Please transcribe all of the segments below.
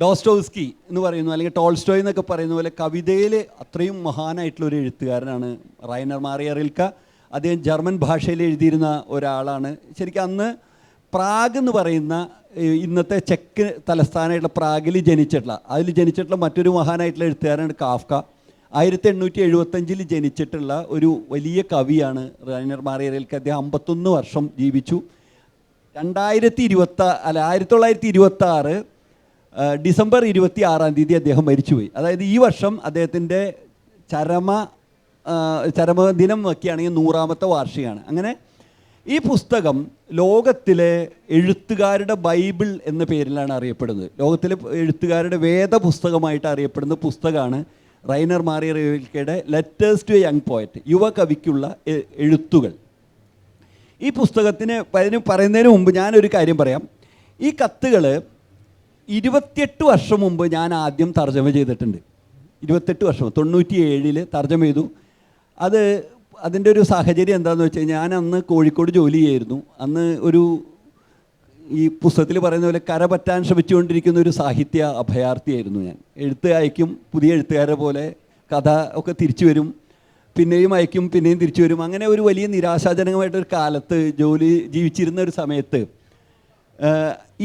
ഡോസ്റ്റോവ്സ്കി എന്ന് പറയുന്നു, അല്ലെങ്കിൽ ടോൾസ്റ്റോയ് എന്നൊക്കെ പറയുന്ന പോലെ കവിതയിൽ അത്രയും മഹാനായിട്ടുള്ളൊരു എഴുത്തുകാരനാണ് റൈനർ മാറിയ റിൽക്ക. അദ്ദേഹം ജർമ്മൻ ഭാഷയിൽ എഴുതിയിരുന്ന ഒരാളാണ്. ശരിക്കും അന്ന് പ്രാഗ് എന്ന് പറയുന്ന ഇന്നത്തെ ചെക്ക് തലസ്ഥാനമായിട്ടുള്ള പ്രാഗിൽ ജനിച്ചിട്ടുള്ള മറ്റൊരു മഹാനായിട്ടുള്ള എഴുത്തുകാരനാണ് കാഫ്ക. 1875 ജനിച്ചിട്ടുള്ള ഒരു വലിയ കവിയാണ് റൈനർ മാറിയ റിൽക്ക. അദ്ദേഹം 51 വർഷം ജീവിച്ചു. 1926 ഡിസംബർ 26 അദ്ദേഹം മരിച്ചുപോയി. അതായത് ഈ വർഷം അദ്ദേഹത്തിൻ്റെ ചരമദിനം വയ്ക്കുകയാണെങ്കിൽ 100ാമത്തെ വാർഷികമാണ്. അങ്ങനെ ഈ പുസ്തകം ലോകത്തിലെ എഴുത്തുകാരുടെ ബൈബിൾ എന്ന പേരിലാണ് അറിയപ്പെടുന്നത്. ലോകത്തിലെ എഴുത്തുകാരുടെ വേദപുസ്തകമായിട്ട് അറിയപ്പെടുന്ന പുസ്തകമാണ് റൈനർ മാറിയ റിൽക്കയുടെ letters to a young poet, യുവകവിക്കുള്ള എഴുത്തുകൾ. ഈ പുസ്തകത്തിന് പറയുന്നതിന് മുമ്പ് ഞാനൊരു കാര്യം പറയാം. ഈ കത്തുകൾ 28 വർഷം മുമ്പ് ഞാൻ ആദ്യം തർജ്ജമ ചെയ്തിട്ടുണ്ട്. 28 വർഷം, 97 തർജ്ജമ ചെയ്തു. അതിൻ്റെ ഒരു സാഹചര്യം എന്താണെന്ന് വെച്ച് കഴിഞ്ഞാൽ, ഞാൻ അന്ന് കോഴിക്കോട് ജോലി ചെയ്യായിരുന്നു. അന്ന് ഈ പുസ്തകത്തിൽ പറയുന്ന പോലെ കര പറ്റാൻ ശ്രമിച്ചുകൊണ്ടിരിക്കുന്ന ഒരു സാഹിത്യ അഭയാർത്ഥിയായിരുന്നു ഞാൻ. എഴുത്ത് അയക്കും, പുതിയ എഴുത്തുകാരെ പോലെ കഥ ഒക്കെ തിരിച്ചു വരും, പിന്നെയും അയക്കും, പിന്നെയും തിരിച്ചു വരും. അങ്ങനെ ഒരു വലിയ നിരാശാജനകമായിട്ടൊരു കാലത്ത് ജീവിച്ചിരുന്ന ഒരു സമയത്ത്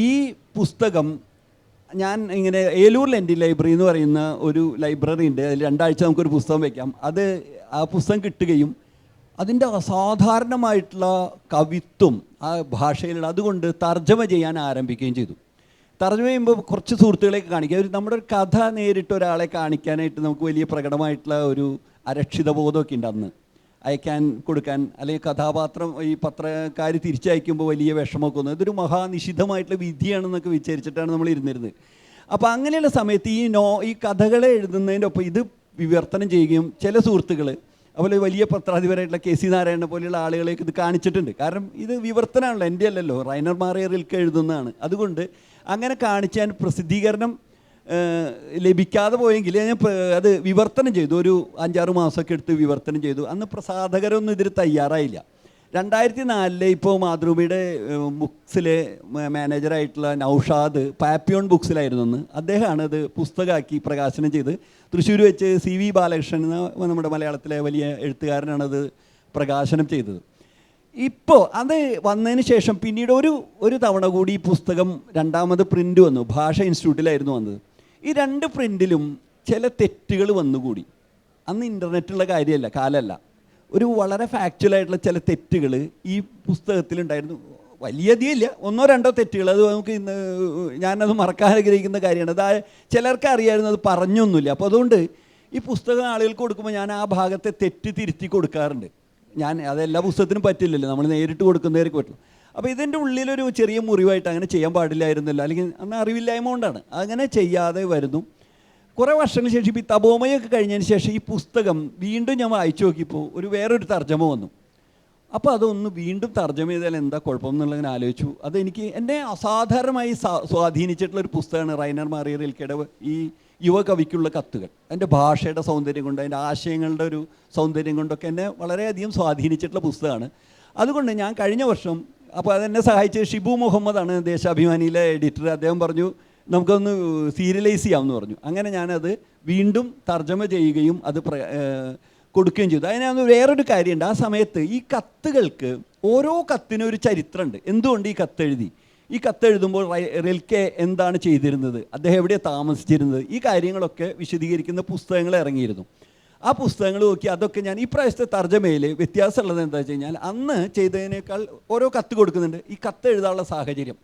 ഈ പുസ്തകം ഞാൻ ഇങ്ങനെ ഏലൂർ ലെൻഡി ലൈബ്രറി എന്ന് പറയുന്ന ഒരു ലൈബ്രറി ഉണ്ട്. അതിൽ 2 ആഴ്ച നമുക്കൊരു പുസ്തകം വയ്ക്കാം. ആ പുസ്തകം കിട്ടുകയും അതിൻ്റെ അസാധാരണമായിട്ടുള്ള കവിത്വം ആ ഭാഷയിലുള്ള അതുകൊണ്ട് തർജ്ജമ ചെയ്യാൻ ആരംഭിക്കുകയും ചെയ്തു. തർജ്ജമ ചെയ്യുമ്പോൾ കുറച്ച് സുഹൃത്തുക്കളെയൊക്കെ കാണിക്കുക. നമ്മുടെ ഒരു കഥ നേരിട്ട് ഒരാളെ കാണിക്കാനായിട്ട് നമുക്ക് വലിയ പ്രകടമായിട്ടുള്ള ഒരു അരക്ഷിതബോധമൊക്കെ ഉണ്ട് അന്ന്. അയക്കാൻ കൊടുക്കാൻ, അല്ലെങ്കിൽ കഥാപാത്രം ഈ പത്രക്കാർ തിരിച്ചയക്കുമ്പോൾ വലിയ വിഷമമൊക്കെ വന്നു. ഇതൊരു മഹാനിഷിദ്ധമായിട്ടുള്ള വിധിയാണെന്നൊക്കെ വിചാരിച്ചിട്ടാണ് നമ്മൾ ഇരുന്നിരുന്നത്. അപ്പോൾ അങ്ങനെയുള്ള സമയത്ത് ഈ കഥകളെ എഴുതുന്നതിൻ്റെ ഒപ്പം ഇത് വിവർത്തനം ചെയ്യുകയും ചില സുഹൃത്തുക്കൾ, അതുപോലെ വലിയ പത്രാധിപരായിട്ടുള്ള KC നാരായണനെ പോലെയുള്ള ആളുകളെയൊക്കെ ഇത് കാണിച്ചിട്ടുണ്ട്. കാരണം ഇത് വിവർത്തനമാണല്ലോ, എൻ്റെ അല്ലല്ലോ, റൈനർ മാറിയ റിൽക്ക എഴുതുന്നതാണ്. അതുകൊണ്ട് അങ്ങനെ കാണിച്ചാൽ പ്രസിദ്ധീകരണം ലഭിക്കാതെ പോയെങ്കിൽ ഞാൻ അത് വിവർത്തനം ചെയ്തു. ഒരു 5-6 മാസമൊക്കെ എടുത്ത് വിവർത്തനം ചെയ്തു. അന്ന് പ്രസാധകരൊന്നും ഇതിന് തയ്യാറായില്ല. 2004 ഇപ്പോൾ മാതൃഭൂമിയുടെ ബുക്സിലെ മാനേജറായിട്ടുള്ള നൗഷാദ് പാപ്പിയോൺ ബുക്സിലായിരുന്നു അന്ന്. അദ്ദേഹമാണ് അത് പുസ്തകമാക്കി പ്രകാശനം ചെയ്ത് തൃശ്ശൂർ വെച്ച് CV ബാലകൃഷ്ണൻ എന്ന നമ്മുടെ മലയാളത്തിലെ വലിയ എഴുത്തുകാരനാണത് പ്രകാശനം ചെയ്തത്. ഇപ്പോൾ അത് വന്നതിന് ശേഷം പിന്നീട് ഒരു തവണ കൂടി ഈ പുസ്തകം 2ാമത് പ്രിൻ്റ് വന്നു. ഭാഷ ഇൻസ്റ്റിറ്റ്യൂട്ടിലായിരുന്നു വന്നത്. ഈ 2 പ്രിൻ്റിലും ചില തെറ്റുകൾ വന്നുകൂടി. അന്ന് ഇൻ്റർനെറ്റുള്ള കാര്യമല്ല, കാലമല്ല. ഒരു വളരെ ഫാക്ച്വലായിട്ടുള്ള ചില തെറ്റുകൾ ഈ പുസ്തകത്തിലുണ്ടായിരുന്നു. വലിയധികം ഇല്ല, 1-2 തെറ്റുകൾ. അത് നമുക്ക് ഞാനത് മറക്കാൻ ആഗ്രഹിക്കുന്ന കാര്യമാണ്. അതായത് ചിലർക്ക് അറിയായിരുന്നു, അത് പറഞ്ഞൊന്നുമില്ല. അപ്പോൾ അതുകൊണ്ട് ഈ പുസ്തകം ആളുകൾക്ക് കൊടുക്കുമ്പോൾ ഞാൻ ആ ഭാഗത്തെ തെറ്റ് തിരുത്തി കൊടുക്കാറുണ്ട്. അതെല്ലാ പുസ്തകത്തിനും പറ്റില്ലല്ലോ, നമ്മൾ നേരിട്ട് കൊടുക്കുന്നവർക്ക് പറ്റുള്ളൂ. അപ്പോൾ ഇതിൻ്റെ ഉള്ളിലൊരു ചെറിയ മുറിവായിട്ട് അങ്ങനെ ചെയ്യാൻ പാടില്ലായിരുന്നല്ലോ, അല്ലെങ്കിൽ അന്ന് അറിവില്ലായ്മ കൊണ്ടാണ് അങ്ങനെ ചെയ്യാതെ വരുന്നു. കുറേ വർഷങ്ങൾക്ക് ശേഷം ഈ തപോമയൊക്കെ കഴിഞ്ഞതിന് ശേഷം ഈ പുസ്തകം വീണ്ടും ഞാൻ വായിച്ചു നോക്കിയപ്പോൾ വേറൊരു തർജ്ജമ വന്നു. അപ്പോൾ അതൊന്ന് വീണ്ടും തർജ്ജമ ചെയ്താൽ എന്താ കുഴപ്പം എന്നുള്ളതിനെ ആലോചിച്ചു. എന്നെ അസാധാരണമായി സ്വാധീനിച്ചിട്ടുള്ളൊരു പുസ്തകമാണ് റൈനർ മാറിയ റിൽക്കയുടെ ഈ യുവകവിക്കുള്ള കത്തുകൾ. അതിൻ്റെ ഭാഷയുടെ സൗന്ദര്യം കൊണ്ട്, അതിൻ്റെ ആശയങ്ങളുടെ ഒരു സൗന്ദര്യം കൊണ്ടൊക്കെ എന്നെ വളരെയധികം സ്വാധീനിച്ചിട്ടുള്ള പുസ്തകമാണ്. അതുകൊണ്ട് ഞാൻ കഴിഞ്ഞ വർഷം, അപ്പോൾ അതെന്നെ സഹായിച്ചത് ഷിബു മുഹമ്മദാണ്, ദേശാഭിമാനിയിലെ എഡിറ്റർ. അദ്ദേഹം പറഞ്ഞു നമുക്കൊന്ന് സീരിയലൈസ് ചെയ്യാമെന്ന് പറഞ്ഞു. അങ്ങനെ ഞാനത് വീണ്ടും തർജ്ജമ ചെയ്യുകയും അത് കൊടുക്കുകയും ചെയ്തു. അതിനകത്ത് വേറൊരു കാര്യമുണ്ട്. ആ സമയത്ത് ഈ കത്തുകൾക്ക് ഓരോ കത്തിനും ഒരു ചരിത്രമുണ്ട്. എന്തുകൊണ്ട് ഈ കത്തെഴുതി, ഈ കത്തെഴുതുമ്പോൾ റിൽക്ക എന്താണ് ചെയ്തിരുന്നത്, അദ്ദേഹം എവിടെയാണ് താമസിച്ചിരുന്നത്, ഈ കാര്യങ്ങളൊക്കെ വിശദീകരിക്കുന്ന പുസ്തകങ്ങൾ ഇറങ്ങിയിരുന്നു. ആ പുസ്തകങ്ങൾ നോക്കി അതൊക്കെ ഞാൻ ഈ പ്രാവശ്യത്തെ തർജ്ജമയിൽ വ്യത്യാസമുള്ളത് എന്താ വെച്ച് കഴിഞ്ഞാൽ, അന്ന് ചെയ്തതിനേക്കാൾ ഓരോ കത്ത് കൊടുക്കുന്നുണ്ട്. ഈ കത്ത് എഴുതാനുള്ള സാഹചര്യം,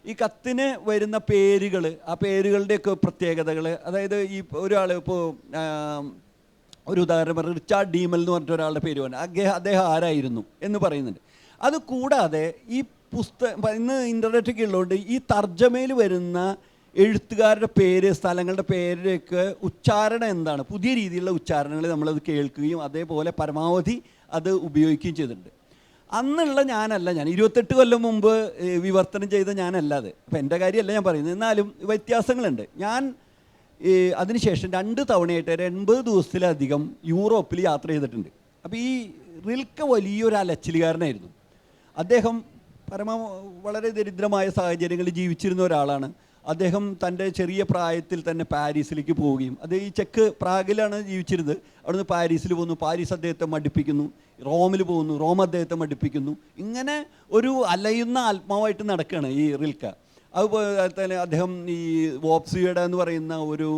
ഈ കത്തിന് വരുന്ന പേരുകൾ, ആ പേരുകളുടെയൊക്കെ പ്രത്യേകതകൾ, അതായത് ഈ ഒരാൾ ഇപ്പോൾ ഒരു ഉദാഹരണം പറഞ്ഞ റിച്ചാർഡ് ഡീമൽ എന്ന് പറഞ്ഞിട്ട് ഒരാളുടെ പേര് പറഞ്ഞു, അദ്ദേഹം ആരായിരുന്നു എന്ന് പറയുന്നുണ്ട്. അതുകൂടാതെ ഈ ഇന്ന് ഇൻ്റർനെറ്റൊക്കെ ഉള്ളതുകൊണ്ട് ഈ തർജ്ജമയിൽ വരുന്ന എഴുത്തുകാരുടെ പേര്, സ്ഥലങ്ങളുടെ പേരൊക്കെ ഉച്ചാരണം എന്താണ്, പുതിയ രീതിയിലുള്ള ഉച്ചാരണങ്ങൾ നമ്മളത് കേൾക്കുകയും അതേപോലെ പരമാവധി അത് ഉപയോഗിക്കുകയും ചെയ്തിട്ടുണ്ട്. അന്നുള്ള ഞാനല്ല, ഞാൻ 28 കൊല്ലം മുമ്പ് വിവർത്തനം ചെയ്ത ഞാനല്ല അത്. അപ്പം എൻ്റെ കാര്യമല്ല ഞാൻ പറയുന്നത്, എന്നാലും വ്യത്യാസങ്ങളുണ്ട്. ഞാൻ അതിനുശേഷം 2 തവണയായിട്ട് 80 ദിവസത്തിലധികം യൂറോപ്പിൽ യാത്ര ചെയ്തിട്ടുണ്ട്. അപ്പോൾ ഈ റിൽക്ക വലിയൊരു അലച്ചിലുകാരനായിരുന്നു. അദ്ദേഹം വളരെ ദരിദ്രമായ സാഹചര്യങ്ങളിൽ ജീവിച്ചിരുന്ന ഒരാളാണ്. അദ്ദേഹം തൻ്റെ ചെറിയ പ്രായത്തിൽ തന്നെ പാരീസിലേക്ക് പോവുകയും അത് ഈ ചെക്ക് പ്രാഗിലാണ് ജീവിച്ചിരുന്നത്. അവിടുന്ന് പാരീസിൽ പോകുന്നു, പാരീസ് അദ്ദേഹത്തെ മടുപ്പിക്കുന്നു, റോമിൽ പോകുന്നു, റോം അദ്ദേഹത്തെ മടുപ്പിക്കുന്നു. ഇങ്ങനെ ഒരു അലയുന്ന ആത്മാവായിട്ട് നടക്കുകയാണ് ഈ റിൽക്ക. അതുപോലെ തന്നെ അദ്ദേഹം ഈ വോപ്സിയുടെ എന്ന് പറയുന്ന ഒരു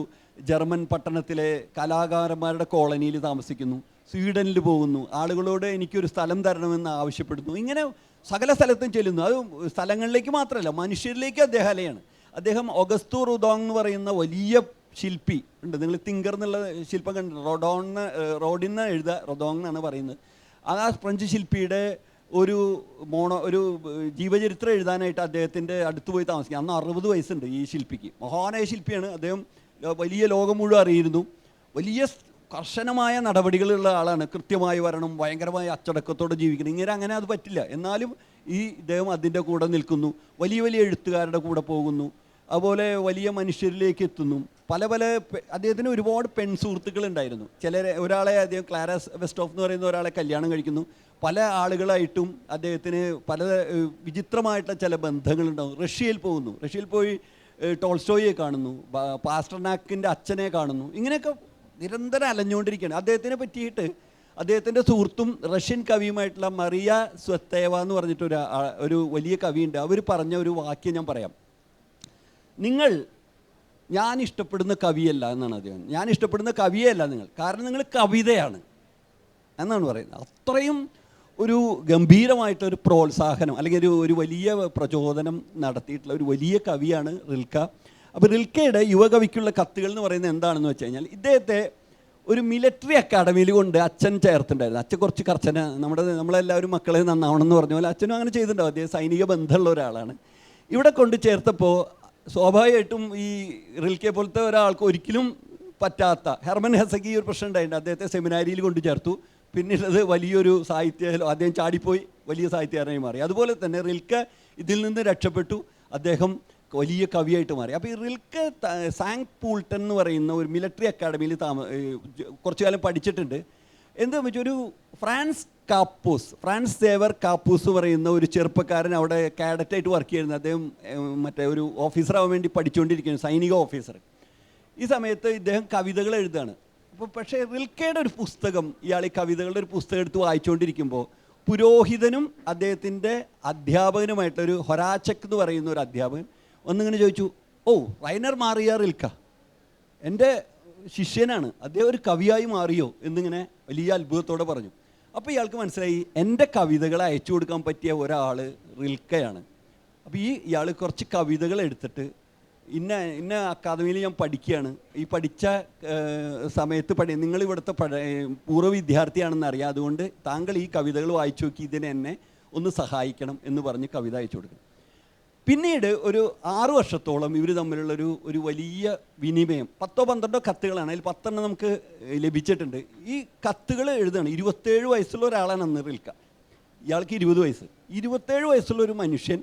ജർമ്മൻ പട്ടണത്തിലെ കലാകാരന്മാരുടെ കോളനിയിൽ താമസിക്കുന്നു, സ്വീഡനിൽ പോകുന്നു, ആളുകളോട് എനിക്കൊരു സ്ഥലം തരണമെന്ന് ആവശ്യപ്പെടുന്നു. ഇങ്ങനെ സകല സ്ഥലത്തും ചെല്ലുന്നു. അത് സ്ഥലങ്ങളിലേക്ക് മാത്രമല്ല, മനുഷ്യരിലേക്ക് അദ്ദേഹം അലയാണ്. അദ്ദേഹം ഒഗസ്തോ റുദോങ് എന്ന് പറയുന്ന വലിയ ശില്പി ഉണ്ട്. നിങ്ങൾ തിങ്കർ എന്നുള്ള ശില്പം കണ്ടിട്ടുണ്ട്. റോഡിന്ന് എഴുതുക, റൊദോങ് എന്നാണ് പറയുന്നത്. ആ ഫ്രഞ്ച് ശില്പിയുടെ ഒരു ജീവചരിത്രം എഴുതാനായിട്ട് അദ്ദേഹത്തിൻ്റെ അടുത്ത് പോയി താമസിക്കുക. അന്ന് 60 വയസ്സുണ്ട് ഈ ശില്പിക്ക്. മഹാനായ ശില്പിയാണ് അദ്ദേഹം. വലിയ ലോകം മുഴുവൻ അറിയിരുന്നു. വലിയ കർശനമായ നടപടികളുള്ള ആളാണ്. കൃത്യമായി വരണം, ഭയങ്കരമായ അച്ചടക്കത്തോടെ ജീവിക്കണം. ഇങ്ങനെ അങ്ങനെ അത് പറ്റില്ല. എന്നാലും ഇദ്ദേഹം അതിൻ്റെ കൂടെ നിൽക്കുന്നു. വലിയ വലിയ എഴുത്തുകാരുടെ കൂടെ പോകുന്നു. അതുപോലെ വലിയ മനുഷ്യരിലേക്ക് എത്തുന്നു. പല അദ്ദേഹത്തിന് ഒരുപാട് പെൺസുഹൃത്തുക്കളുണ്ടായിരുന്നു. ഒരാളെ അദ്ദേഹം ക്ലാരസ് വെസ്റ്റോഫ് എന്ന് പറയുന്ന ഒരാളെ കല്യാണം കഴിക്കുന്നു. പല ആളുകളായിട്ടും അദ്ദേഹത്തിന് പല വിചിത്രമായിട്ടുള്ള ചില ബന്ധങ്ങളുണ്ടാകും. റഷ്യയിൽ പോകുന്നു. റഷ്യയിൽ പോയി ടോൾസ്റ്റോയെ കാണുന്നു, പാസ്റ്റർനാക്കിൻ്റെ അച്ഛനെ കാണുന്നു. ഇങ്ങനെയൊക്കെ നിരന്തരം അലഞ്ഞുകൊണ്ടിരിക്കുകയാണ്. അദ്ദേഹത്തിനെ പറ്റിയിട്ട് അദ്ദേഹത്തിൻ്റെ സുഹൃത്തും റഷ്യൻ കവിയുമായിട്ടുള്ള മറിയ സ്വത്തേവ എന്ന് പറഞ്ഞിട്ട് ഒരു വലിയ കവിയുണ്ട്. അവർ പറഞ്ഞ ഒരു വാക്യം ഞാൻ പറയാം. ഞാൻ ഇഷ്ടപ്പെടുന്ന കവിയല്ല എന്നാണ് അദ്ദേഹം. ഞാൻ ഇഷ്ടപ്പെടുന്ന കവിയല്ല നിങ്ങൾ, കാരണം നിങ്ങൾ കവിതയാണ് എന്നാണ് പറയുന്നത്. അത്രയും ഒരു ഗംഭീരമായിട്ടൊരു പ്രോത്സാഹനം അല്ലെങ്കിൽ ഒരു വലിയ പ്രചോദനം നടത്തിയിട്ടുള്ള ഒരു വലിയ കവിയാണ് റിൽക്ക. അപ്പോൾ റിൽക്കയുടെ യുവകവിക്കുള്ള കത്തുകൾ എന്ന് പറയുന്നത് എന്താണെന്ന് വെച്ച് കഴിഞ്ഞാൽ, ഇദ്ദേഹത്തെ ഒരു മിലിറ്ററി അക്കാഡമിയിൽ കൊണ്ട് അച്ഛൻ ചേർത്തിട്ടുണ്ടായിരുന്നു. അച്ഛൻ കുറച്ച് കർശന, നമ്മളെല്ലാവരും മക്കളെ നന്നാവണം എന്ന് പറഞ്ഞ പോലെ അച്ഛനും അങ്ങനെ ചെയ്തിട്ടുണ്ടാവും. അദ്ദേഹം സൈനിക ബന്ധമുള്ള ഒരാളാണ്. ഇവിടെ കൊണ്ട് ചേർത്തപ്പോൾ സ്വാഭാവികമായിട്ടും ഈ റിൽക്കെ പോലത്തെ ഒരാൾക്ക് ഒരിക്കലും പറ്റാത്ത ഹെർമൻ ഹെസക്ക് ഒരു പ്രശ്നം ഉണ്ടായിട്ടുണ്ട്. അദ്ദേഹത്തെ സെമിനാരിയിൽ കൊണ്ട് ചേർത്തു. പിന്നീട് വലിയൊരു അദ്ദേഹം ചാടിപ്പോയി വലിയ സാഹിത്യകാരനായി മാറി. അതുപോലെ തന്നെ റിൽക്ക ഇതിൽ നിന്ന് രക്ഷപ്പെട്ടു. അദ്ദേഹം വലിയ കവിയായിട്ട് മാറി. അപ്പോൾ ഈ റിൽക്ക സാങ് പൂൾട്ടൺ എന്ന് പറയുന്ന ഒരു മിലിറ്ററി അക്കാഡമിയിൽ കുറച്ചു കാലം പഠിച്ചിട്ടുണ്ട്. എന്താണെന്ന് വെച്ചാൽ ഒരു ഫ്രാൻസ് സേവർ കാപ്പൂസ് പറയുന്ന ഒരു ചെറുപ്പക്കാരൻ അവിടെ കാഡറ്റായിട്ട് വർക്ക് ചെയ്യുന്നത്. അദ്ദേഹം മറ്റേ ഒരു ഓഫീസറാവാൻ വേണ്ടി പഠിച്ചുകൊണ്ടിരിക്കുകയാണ്, സൈനിക ഓഫീസർ. ഈ സമയത്ത് ഇദ്ദേഹം കവിതകൾ എഴുതുകയാണ്. അപ്പോൾ പക്ഷേ റിൽക്കയുടെ ഒരു പുസ്തകം, ഈ കവിതകളുടെ ഒരു പുസ്തകം എടുത്ത് വായിച്ചുകൊണ്ടിരിക്കുമ്പോൾ പുരോഹിതനും അദ്ദേഹത്തിൻ്റെ അധ്യാപകനുമായിട്ടൊരു ഹൊരാച്ചക് എന്ന് പറയുന്ന ഒരു അധ്യാപകൻ ഒന്നിങ്ങനെ ചോദിച്ചു, റൈനർ മാറിയ റിൽക്ക എൻ്റെ ശിഷ്യനാണ്, അദ്ദേഹം ഒരു കവിയായി മാറിയോ എന്നിങ്ങനെ വലിയ അത്ഭുതത്തോടെ പറഞ്ഞു. അപ്പോൾ ഇയാൾക്ക് മനസ്സിലായി എൻ്റെ കവിതകൾ അയച്ചു കൊടുക്കാൻ പറ്റിയ ഒരാൾ റിൽക്കയാണ്. അപ്പോൾ ഇയാൾ കുറച്ച് കവിതകൾ എടുത്തിട്ട് ഇന്ന അക്കാദമിയിൽ ഞാൻ പഠിക്കുകയാണ്, ഈ പഠിച്ച സമയത്ത് നിങ്ങൾ ഇവിടുത്തെ പൂർവ്വ വിദ്യാർത്ഥിയാണെന്ന് അറിയാം, അതുകൊണ്ട് താങ്കൾ ഈ കവിതകൾ വായിച്ചു നോക്കി ഇതിനെ എന്നെ ഒന്ന് സഹായിക്കണം എന്ന് പറഞ്ഞ് കവിത അയച്ചു കൊടുക്കണം. പിന്നീട് ഒരു 6 വർഷത്തോളം ഇവർ തമ്മിലുള്ളൊരു വലിയ വിനിമയം, 10-12 കത്തുകളാണ്. അതിൽ 10 നമുക്ക് ലഭിച്ചിട്ടുണ്ട്. ഈ കത്തുകൾ എഴുതുകയാണ്. 27 വയസ്സുള്ള ഒരാളാണ് അന്ന് റിൽക്ക. ഇയാൾക്ക് 20 വയസ്സ്. 27 വയസ്സുള്ള ഒരു മനുഷ്യൻ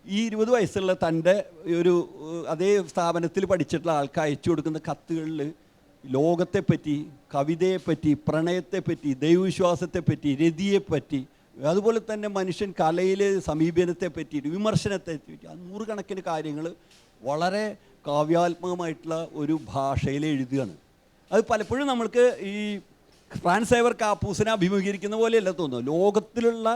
ഈ 20 വയസ്സുള്ള തൻ്റെ അതേ സ്ഥാപനത്തിൽ പഠിച്ചിട്ടുള്ള ആൾക്ക് അയച്ചു കൊടുക്കുന്ന കത്തുകളിൽ ലോകത്തെപ്പറ്റി, കവിതയെപ്പറ്റി, പ്രണയത്തെപ്പറ്റി, ദൈവവിശ്വാസത്തെപ്പറ്റി, രതിയെപ്പറ്റി, അതുപോലെ തന്നെ മനുഷ്യൻ കലയിലെ സമീപനത്തെ പറ്റിയിട്ട്, വിമർശനത്തെ പറ്റി 100 കണക്കിന് കാര്യങ്ങൾ വളരെ കാവ്യാത്മകമായിട്ടുള്ള ഒരു ഭാഷയിൽ എഴുതുകയാണ്. അത് പലപ്പോഴും നമ്മൾക്ക് ഈ ഫ്രാൻസ് സേവർ കാപ്പൂസിനെ അഭിമുഖീകരിക്കുന്ന പോലെയല്ല തോന്നുന്നു. ലോകത്തിലുള്ള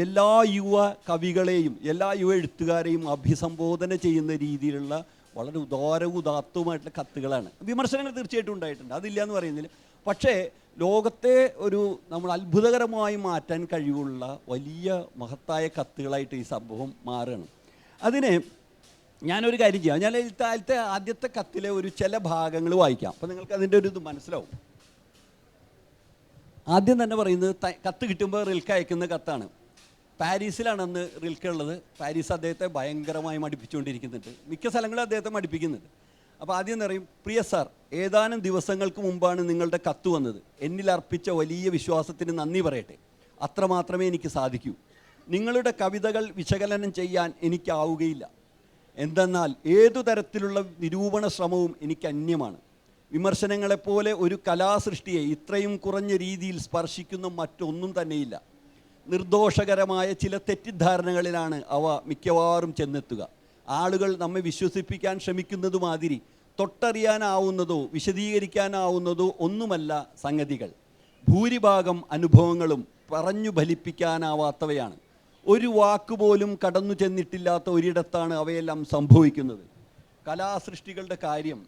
എല്ലാ യുവ കവികളെയും എല്ലാ യുവ എഴുത്തുകാരെയും അഭിസംബോധന ചെയ്യുന്ന രീതിയിലുള്ള വളരെ ഉദാത്തവുമായിട്ടുള്ള കത്തുകളാണ്. വിമർശനങ്ങൾ തീർച്ചയായിട്ടും ഉണ്ടായിട്ടുണ്ട്, അതില്ല എന്ന് പറയുന്നില്ല. പക്ഷേ ലോകത്തെ നമ്മൾ അത്ഭുതകരമായി മാറ്റാൻ കഴിവുള്ള വലിയ മഹത്തായ കത്തുകളായിട്ട് ഈ സംഭവം മാറുകയാണ്. അതിന് ഞാനൊരു കാര്യം ചെയ്യാം. ഞാൻ ആദ്യത്തെ കത്തിലെ ചില ഭാഗങ്ങൾ വായിക്കാം, അപ്പോൾ നിങ്ങൾക്ക് അതിൻ്റെ ഇത് മനസ്സിലാവും. ആദ്യം തന്നെ പറയുന്നത് കത്ത് കിട്ടുമ്പോൾ റിൽക്ക അയക്കുന്ന കത്താണ്. പാരീസിലാണ് അന്ന് റിൽക്ക ഉള്ളത്. പാരീസ് അദ്ദേഹത്തെ ഭയങ്കരമായി മടുപ്പിച്ചുകൊണ്ടിരിക്കുന്നുണ്ട്. മിക്ക സ്ഥലങ്ങളും അദ്ദേഹത്തെ മടുപ്പിക്കുന്നുണ്ട്. അപ്പോൾ ആദ്യം പറയും, പ്രിയ സാർ, ഏതാനും ദിവസങ്ങൾക്ക് മുമ്പാണ് നിങ്ങളുടെ കത്ത് വന്നത്. എന്നിൽ അർപ്പിച്ച വലിയ വിശ്വാസത്തിന് നന്ദി പറയട്ടെ. അത്രമാത്രമേ എനിക്ക് സാധിക്കൂ. നിങ്ങളുടെ കവിതകൾ വിശകലനം ചെയ്യാൻ എനിക്കാവുകയില്ല. എന്തെന്നാൽ ഏതു തരത്തിലുള്ള നിരൂപണ ശ്രമവും എനിക്ക് അന്യമാണ്. വിമർശനങ്ങളെപ്പോലെ ഒരു കലാസൃഷ്ടിയെ ഇത്രയും കുറഞ്ഞ രീതിയിൽ സ്പർശിക്കുന്ന മറ്റൊന്നും തന്നെയില്ല. നിർദോഷകരമായ ചില തെറ്റിദ്ധാരണകളിലാണ് അവ മിക്കവാറും ചെന്നെത്തുക. ആളുകൾ നമ്മെ വിശ്വസിപ്പിക്കാൻ ശ്രമിക്കുന്നത് മാതിരി തൊട്ടറിയാനാവുന്നതോ വിശദീകരിക്കാനാവുന്നതോ ഒന്നുമല്ല സംഗതികൾ. ഭൂരിഭാഗം അനുഭവങ്ങളും പറഞ്ഞു ഫലിപ്പിക്കാനാവാത്തവയാണ്. ഒരു വാക്കുപോലും കടന്നു ചെന്നിട്ടില്ലാത്ത ഒരിടത്താണ് അവയെല്ലാം സംഭവിക്കുന്നത്. കലാസൃഷ്ടികളുടെ കാര്യം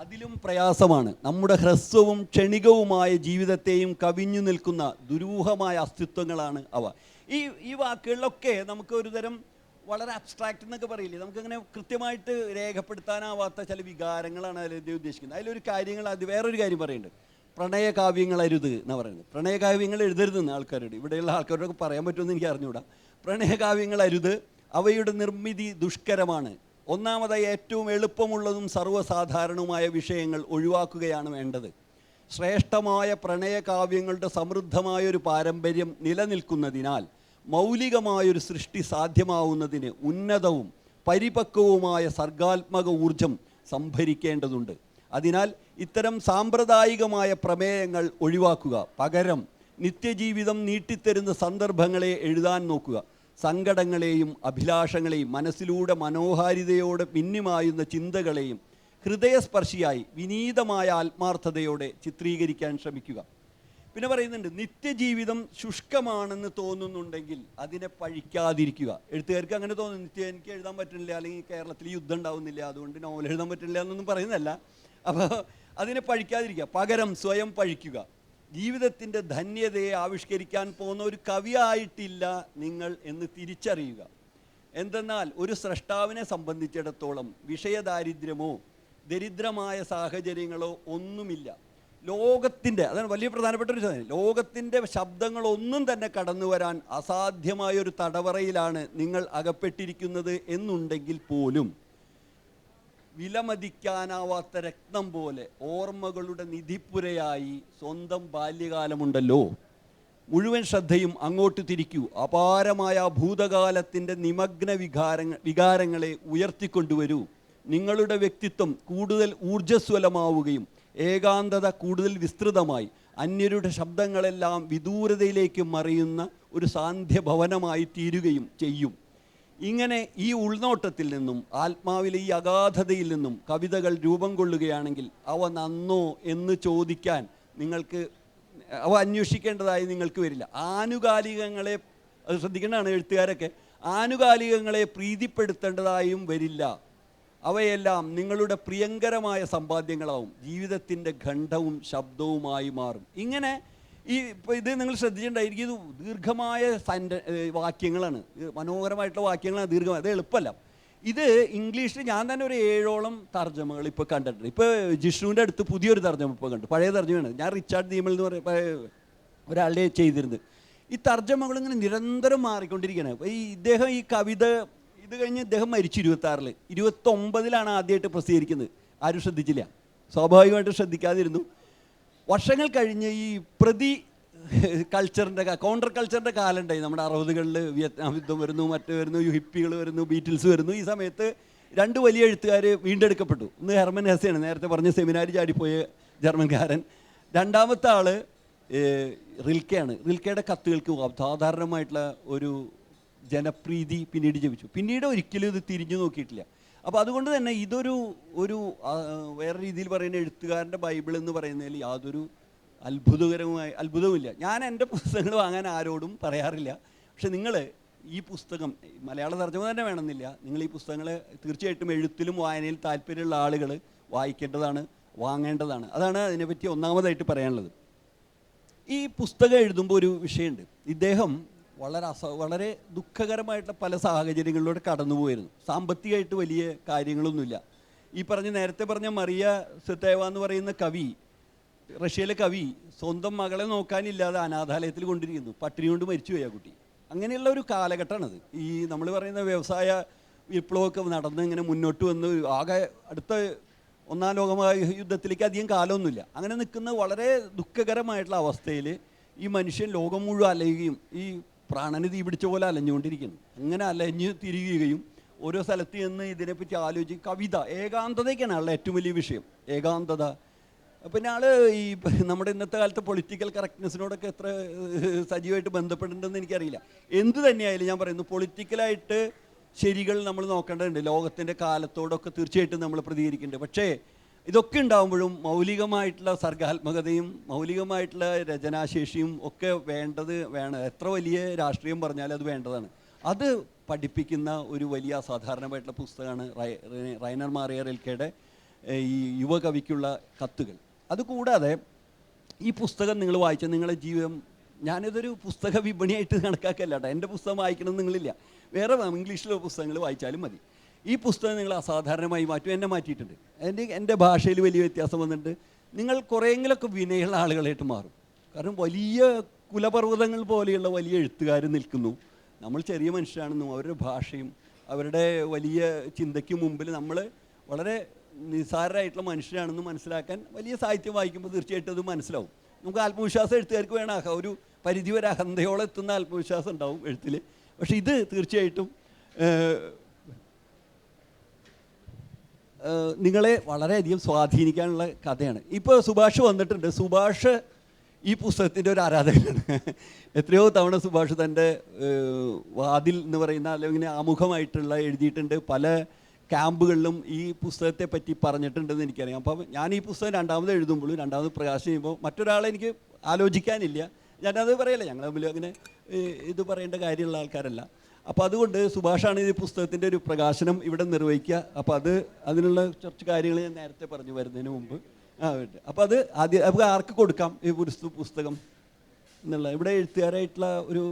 അതിലും പ്രയാസമാണ്. നമ്മുടെ ഹ്രസ്വവും ക്ഷണികവുമായ ജീവിതത്തെയും കവിഞ്ഞു നിൽക്കുന്ന ദുരൂഹമായ അസ്തിത്വങ്ങളാണ് അവ. ഈ വാക്കുകളിലൊക്കെ നമുക്ക് ഒരു തരം വളരെ അബ്സ്ട്രാക്റ്റ് എന്നൊക്കെ പറയില്ലേ, നമുക്കങ്ങനെ കൃത്യമായിട്ട് രേഖപ്പെടുത്താനാവാത്ത ചില വികാരങ്ങളാണ് അതിൽ ഉദ്ദേശിക്കുന്നത്. അതിലൊരു കാര്യങ്ങൾ വേറൊരു കാര്യം പറയുന്നുണ്ട്, പ്രണയകാവ്യങ്ങൾ അരുത് എന്ന് പറയുന്നത്. പ്രണയകാവ്യങ്ങൾ എഴുതരുതെന്ന് ആൾക്കാരോട്, ഇവിടെയുള്ള ആൾക്കാരോടൊക്കെ പറയാൻ പറ്റുമെന്ന് എനിക്ക് അറിഞ്ഞുകൂടാ. പ്രണയകാവ്യങ്ങൾ അരുത്, അവയുടെ നിർമ്മിതി ദുഷ്കരമാണ്. ഒന്നാമതായി ഏറ്റവും എളുപ്പമുള്ളതും സർവ്വസാധാരണവുമായ വിഷയങ്ങൾ ഒഴിവാക്കുകയാണ് വേണ്ടത്. ശ്രേഷ്ഠമായ പ്രണയകാവ്യങ്ങളുടെ സമൃദ്ധമായൊരു പാരമ്പര്യം നിലനിൽക്കുന്നതിനാൽ മൗലികമായൊരു സൃഷ്ടി സാധ്യമാവുന്നതിന് ഉന്നതവും പരിപക്വവുമായ സർഗാത്മക ഊർജം സംഭരിക്കേണ്ടതുണ്ട്. അതിനാൽ ഇത്തരം സാമ്പ്രദായികമായ പ്രമേയങ്ങൾ ഒഴിവാക്കുക. പകരം നിത്യജീവിതം നീട്ടിത്തരുന്ന സന്ദർഭങ്ങളെ എഴുതാൻ നോക്കുക. സങ്കടങ്ങളെയും അഭിലാഷങ്ങളെയും മനസ്സിലൂടെ മനോഹാരിതയോടെ മിന്നിമായുന്ന ചിന്തകളെയും ഹൃദയസ്പർശിയായി വിനീതമായ ആത്മാർത്ഥതയോടെ ചിത്രീകരിക്കാൻ ശ്രമിക്കുക. പിന്നെ പറയുന്നുണ്ട്, നിത്യജീവിതം ശുഷ്കമാണെന്ന് തോന്നുന്നുണ്ടെങ്കിൽ അതിനെ പഴിക്കാതിരിക്കുക. എഴുത്തുകാർക്ക് അങ്ങനെ തോന്നുന്നു, എനിക്ക് എഴുതാൻ പറ്റുന്നില്ല, അല്ലെങ്കിൽ കേരളത്തിൽ യുദ്ധം ഉണ്ടാവുന്നില്ല അതുകൊണ്ട് നോവൽ എഴുതാൻ പറ്റുന്നില്ല എന്നൊന്നും പറയുന്നതല്ല. അപ്പോൾ അതിനെ പഴിക്കാതിരിക്കുക, പകരം സ്വയം പഴിക്കുക. ജീവിതത്തിൻ്റെ ധന്യതയെ ആവിഷ്കരിക്കാൻ പോകുന്ന ഒരു കവിയായിട്ടില്ല നിങ്ങൾ എന്ന് തിരിച്ചറിയുക. എന്തെന്നാൽ ഒരു സ്രഷ്ടാവിനെ സംബന്ധിച്ചിടത്തോളം വിഷയദാരിദ്ര്യമോ ദരിദ്രമായ സാഹചര്യങ്ങളോ ഒന്നുമില്ല. ലോകത്തിൻ്റെ, അതാണ് വലിയ പ്രധാനപ്പെട്ട ഒരു സാധനം, ലോകത്തിൻ്റെ ശബ്ദങ്ങളൊന്നും തന്നെ കടന്നു വരാൻ അസാധ്യമായൊരു തടവറയിലാണ് നിങ്ങൾ അകപ്പെട്ടിരിക്കുന്നത് എന്നുണ്ടെങ്കിൽ പോലും വിലമതിക്കാനാവാത്ത രത്നം പോലെ ഓർമ്മകളുടെ നിധിപ്പുരയായി സ്വന്തം ബാല്യകാലമുണ്ടല്ലോ. മുഴുവൻ ശ്രദ്ധയും അങ്ങോട്ട് തിരിക്കൂ. അപാരമായ ഭൂതകാലത്തിൻ്റെ നിമഗ്ന വികാരങ്ങളെ ഉയർത്തിക്കൊണ്ടുവരൂ. നിങ്ങളുടെ വ്യക്തിത്വം കൂടുതൽ ഊർജ്ജസ്വലമാവുകയും ഏകാന്തത കൂടുതൽ വിസ്തൃതമായി അന്യരുടെ ശബ്ദങ്ങളെല്ലാം വിദൂരതയിലേക്ക് മറിയുന്ന ഒരു സാന്ധ്യഭവനമായി തീരുകയും ചെയ്യും. ഇങ്ങനെ ഈ ഉൾനോട്ടത്തിൽ നിന്നും ആത്മാവിലെ ഈ അഗാധതയിൽ നിന്നും കവിതകൾ രൂപം കൊള്ളുകയാണെങ്കിൽ അവ നന്നോ എന്ന് ചോദിക്കാൻ നിങ്ങൾക്ക്, അവ അന്വേഷിക്കേണ്ടതായി നിങ്ങൾക്ക് വരില്ല. ആനുകാലികങ്ങളെ, അത് ശ്രദ്ധിക്കേണ്ടതാണ് എഴുത്തുകാരൊക്കെ, ആനുകാലികങ്ങളെ പ്രീതിപ്പെടുത്തേണ്ടതായും വരില്ല. അവയെല്ലാം നിങ്ങളുടെ പ്രിയങ്കരമായ സമ്പാദ്യങ്ങളാവും, ജീവിതത്തിൻ്റെ ഖണ്ഡവും ശബ്ദവുമായി മാറും. ഇങ്ങനെ ഇപ്പോൾ ഇത് നിങ്ങൾ ശ്രദ്ധിച്ചിട്ടുണ്ടായിരിക്കും, ഇത് ദീർഘമായ വാക്യങ്ങളാണ്, മനോഹരമായിട്ടുള്ള വാക്യങ്ങളാണ്, ദീർഘമായ, അത് എളുപ്പമല്ല. ഇത് ഇംഗ്ലീഷിൽ ഞാൻ തന്നെ ഒരു 7ഓളം തർജ്ജമകൾ ഇപ്പോൾ കണ്ടിട്ടുണ്ട്. ഇപ്പോൾ ജിഷ്ണുവിൻ്റെ അടുത്ത് പുതിയൊരു തർജ്ജമ ഇപ്പോൾ കണ്ടു, പഴയ തർജ്ജമയാണ്. ഞാൻ റിച്ചാർഡ് ദീമൽ എന്ന് പറയുന്ന ഒരാളുടെ ചെയ്തിരുന്നത്. ഈ തർജ്ജമകൾ ഇങ്ങനെ നിരന്തരം മാറിക്കൊണ്ടിരിക്കുകയാണ്. ഇദ്ദേഹം ഈ കവിത ഇത് കഴിഞ്ഞ് ഇദ്ദേഹം മരിച്ചു 26-ൽ, 29-ലാണ് ആദ്യമായിട്ട് പ്രസിദ്ധീകരിക്കുന്നത്. ആരും ശ്രദ്ധിച്ചില്ല, സ്വാഭാവികമായിട്ട് ശ്രദ്ധിക്കാതിരുന്നു. വർഷങ്ങൾ കഴിഞ്ഞ് ഈ കൾച്ചറിൻ്റെ കൗണ്ടർ കൾച്ചറിൻ്റെ കാലം ഉണ്ടായി. നമ്മുടെ 60-കളിൽ വിയറ്റ്നാം യുദ്ധം വരുന്നു, മറ്റു വരുന്നു, ഹിപ്പികൾ വരുന്നു, ബീറ്റിൽസ് വരുന്നു. ഈ സമയത്ത് 2 വലിയ എഴുത്തുകാർ വീണ്ടെടുക്കപ്പെട്ടു. ഒന്ന് ഹെർമൻ ഹെസ്സെയാണ്, നേരത്തെ പറഞ്ഞ സെമിനാരി ചാടിപ്പോയ ജർമ്മൻകാരൻ. രണ്ടാമത്തെ ആൾ റിൽക്കെയാണ്. റിൽക്കയുടെ കത്തുകൾക്ക് അസാധാരണമായിട്ടുള്ള ഒരു ജനപ്രീതി പിന്നീട് ജപിച്ചു. പിന്നീട് ഒരിക്കലും ഇത് തിരിഞ്ഞു നോക്കിയിട്ടില്ല. അപ്പോൾ അതുകൊണ്ട് തന്നെ ഇതൊരു വേറെ രീതിയിൽ പറയുന്ന എഴുത്തുകാരൻ്റെ ബൈബിൾ എന്ന് പറയുന്നതിൽ യാതൊരു അത്ഭുതവുമില്ല. ഞാൻ എൻ്റെ പുസ്തകങ്ങൾ വാങ്ങാൻ ആരോടും പറയാറില്ല. പക്ഷെ നിങ്ങൾ ഈ പുസ്തകം, മലയാള തർജ്ജമ തന്നെ വേണമെന്നില്ല, നിങ്ങൾ ഈ പുസ്തകങ്ങൾ തീർച്ചയായിട്ടും എഴുത്തിലും വായനയിൽ താല്പര്യമുള്ള ആളുകൾ വായിക്കേണ്ടതാണ്, വാങ്ങേണ്ടതാണ്. അതാണ് അതിനെപ്പറ്റി ഒന്നാമതായിട്ട് പറയാനുള്ളത്. ഈ പുസ്തകം എഴുതുമ്പോൾ ഒരു വിഷയമുണ്ട്. ഇദ്ദേഹം വളരെ ദുഃഖകരമായിട്ടുള്ള പല സാഹചര്യങ്ങളിലൂടെ കടന്നുപോയിരുന്നു. സാമ്പത്തികമായിട്ട് വലിയ കാര്യങ്ങളൊന്നുമില്ല. ഈ നേരത്തെ പറഞ്ഞ മറിയ സെത്തേവ എന്ന് പറയുന്ന കവി, റഷ്യയിലെ കവി, സ്വന്തം മകളെ നോക്കാനില്ലാതെ അനാഥാലയത്തിൽ കൊണ്ടിരിക്കുന്നു. പട്ടിണി കൊണ്ട് മരിച്ചുപോയി ആ കുട്ടി. അങ്ങനെയുള്ള ഒരു കാലഘട്ടമാണത്. ഈ നമ്മൾ പറയുന്ന വ്യവസായ വിപ്ലവമൊക്കെ നടന്ന് ഇങ്ങനെ മുന്നോട്ട് വന്ന് ആകെ അടുത്ത 1-ാം ലോകയുദ്ധത്തിലേക്ക് അധികം കാലമൊന്നുമില്ല. അങ്ങനെ നിൽക്കുന്ന വളരെ ദുഃഖകരമായിട്ടുള്ള അവസ്ഥയിൽ ഈ മനുഷ്യൻ ലോകം മുഴുവൻ അലയുകയും ഈ പ്രാണന് തീ പിടിച്ച പോലെ അലഞ്ഞുകൊണ്ടിരിക്കുന്നു. അങ്ങനെ അലഞ്ഞ് തിരികുകയും ഓരോ സ്ഥലത്ത് നിന്ന് ഇതിനെപ്പറ്റി ആലോചിച്ച് കവിത, ഏകാന്തതയ്ക്കാണ് ആളുടെ ഏറ്റവും വലിയ വിഷയം, ഏകാന്തത. പിന്നെ ആൾ ഈ നമ്മുടെ ഇന്നത്തെ കാലത്ത് പൊളിറ്റിക്കൽ കറക്റ്റ്നെസ്സിനോടൊക്കെ എത്ര സജീവമായിട്ട് ബന്ധപ്പെട്ടിട്ടുണ്ടെന്ന് എനിക്കറിയില്ല. എന്ത് തന്നെയായാലും ഞാൻ പറയുന്നു, പൊളിറ്റിക്കലായിട്ട് ശരികൾ നമ്മൾ നോക്കേണ്ടതുണ്ട്. ലോകത്തിൻ്റെ കാലത്തോടൊക്കെ തീർച്ചയായിട്ടും നമ്മൾ പ്രതികരിക്കുന്നുണ്ട്. പക്ഷേ ഇതൊക്കെ ഉണ്ടാകുമ്പോഴും മൗലികമായിട്ടുള്ള സർഗാത്മകതയും മൗലികമായിട്ടുള്ള രചനാശേഷിയും ഒക്കെ വേണം. എത്ര വലിയ രാഷ്ട്രീയം പറഞ്ഞാലും അത് വേണ്ടതാണ്. അത് പഠിപ്പിക്കുന്ന ഒരു വലിയ അസാധാരണമായിട്ടുള്ള പുസ്തകമാണ് റൈനർ മാറിയ റിൽക്കെയുടെ ഈ യുവകവിക്കുള്ള കത്തുകൾ. അതുകൂടാതെ ഈ പുസ്തകം നിങ്ങൾ വായിച്ചാൽ നിങ്ങളുടെ ജീവിതം, ഞാനിതൊരു പുസ്തക വിപണിയായിട്ട് കണക്കാക്കല്ല കേട്ടോ, എൻ്റെ പുസ്തകം വായിക്കണമെന്ന് നിങ്ങളില്ല, വേറെ ഇംഗ്ലീഷിലെ പുസ്തകങ്ങൾ വായിച്ചാലും മതി. ഈ പുസ്തകം നിങ്ങൾ അസാധാരണമായി മാറ്റും. എന്നെ മാറ്റിയിട്ടുണ്ട്. എൻ്റെ ഭാഷയിൽ വലിയ വ്യത്യാസം വന്നിട്ടുണ്ട്. നിങ്ങൾ കുറേയെങ്കിലൊക്കെ വിനയുള്ള ആളുകളായിട്ട് മാറും. കാരണം വലിയ കുലപർവ്വതങ്ങൾ പോലെയുള്ള വലിയ എഴുത്തുകാർ നിൽക്കുന്നു. നമ്മൾ ചെറിയ മനുഷ്യരാണെന്നും അവരുടെ ഭാഷയും അവരുടെ വലിയ ചിന്തയ്ക്ക് മുമ്പിൽ നമ്മൾ വളരെ നിസ്സാരരായിട്ടുള്ള മനുഷ്യരാണെന്ന് മനസ്സിലാക്കാൻ വലിയ സാഹിത്യം വായിക്കുമ്പോൾ തീർച്ചയായിട്ടും അത് മനസ്സിലാവും. നമുക്ക് ആത്മവിശ്വാസം എഴുത്തുകാർക്ക് വേണം, ഒരു പരിധി വരെ അഹന്തയോളം എത്തുന്ന ആത്മവിശ്വാസം ഉണ്ടാവും എഴുത്തിൽ. പക്ഷെ ഇത് തീർച്ചയായിട്ടും നിങ്ങളെ വളരെയധികം സ്വാധീനിക്കാനുള്ള കഥയാണ്. ഇപ്പോൾ സുഭാഷ് വന്നിട്ടുണ്ട്. സുഭാഷ് ഈ പുസ്തകത്തിൻ്റെ ഒരു ആരാധകനാണ്. എത്രയോ തവണ സുഭാഷ് തൻ്റെ വാതിൽ എന്ന് പറയുന്ന അല്ലെങ്കിൽ ആമുഖമായിട്ടുള്ള എഴുതിയിട്ടുണ്ട്. പല ക്യാമ്പുകളിലും ഈ പുസ്തകത്തെ പറ്റി പറഞ്ഞിട്ടുണ്ടെന്ന് എനിക്കറിയാം. അപ്പം ഞാൻ ഈ പുസ്തകം രണ്ടാമത് എഴുതുമ്പോഴും രണ്ടാമത് പ്രകാശനം ചെയ്യുമ്പോൾ മറ്റൊരാളെ എനിക്ക് ആലോചിക്കാനില്ല. ഞാനത് പറയല്ല, ഞങ്ങൾ തമ്മിൽ അങ്ങനെ ഇത് പറയേണ്ട കാര്യമുള്ള ആൾക്കാരല്ല. അപ്പോൾ അതുകൊണ്ട് സുഭാഷാണ് ഈ പുസ്തകത്തിൻ്റെ ഒരു പ്രകാശനം ഇവിടെ നിർവഹിക്കുക. അപ്പോൾ അതിനുള്ള കുറച്ച് കാര്യങ്ങൾ ഞാൻ നേരത്തെ പറഞ്ഞു വരുന്നതിന് മുമ്പ്. അപ്പോൾ അത് ആദ്യം നമുക്ക് ആർക്ക് കൊടുക്കാം ഈ പുസ്തകം എന്നുള്ള ഇവിടെ എഴുത്തുകാരായിട്ടുള്ള ഒരു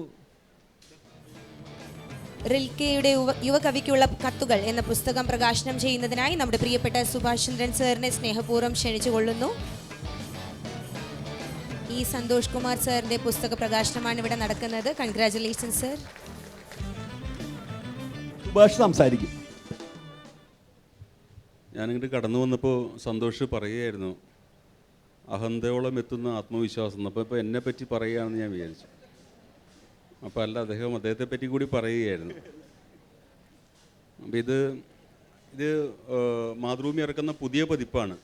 റിൽക്കെയുടെ യുവകവിക്കുള്ള കത്തുകൾ എന്ന പുസ്തകം പ്രകാശനം ചെയ്യുന്നതിനായി നമ്മുടെ പ്രിയപ്പെട്ട സുഭാഷ് ചന്ദ്രൻ സാറിനെ സ്നേഹപൂർവ്വം ക്ഷണിച്ചുകൊള്ളുന്നു. ഈ സന്തോഷ് കുമാർ സാറിന്റെ പുസ്തക പ്രകാശനമാണ് ഇവിടെ നടക്കുന്നത്. Congratulations sir. സുഭാഷ് സംസാരിക്കും. ഞാനിങ്ങോട്ട് കടന്നു വന്നപ്പോൾ സന്തോഷ് പറയുകയായിരുന്നു അഹന്തയോളം എത്തുന്ന ആത്മവിശ്വാസം. അപ്പോൾ എന്നെ പറ്റി പറയുകയാണെന്ന് ഞാൻ വിചാരിച്ചു. അപ്പോൾ അല്ല, അദ്ദേഹത്തെ പറ്റി കൂടി പറയുകയായിരുന്നു. അപ്പോൾ ഇത് മാതൃഭൂമി ഇറക്കുന്ന പുതിയ പതിപ്പാണ്,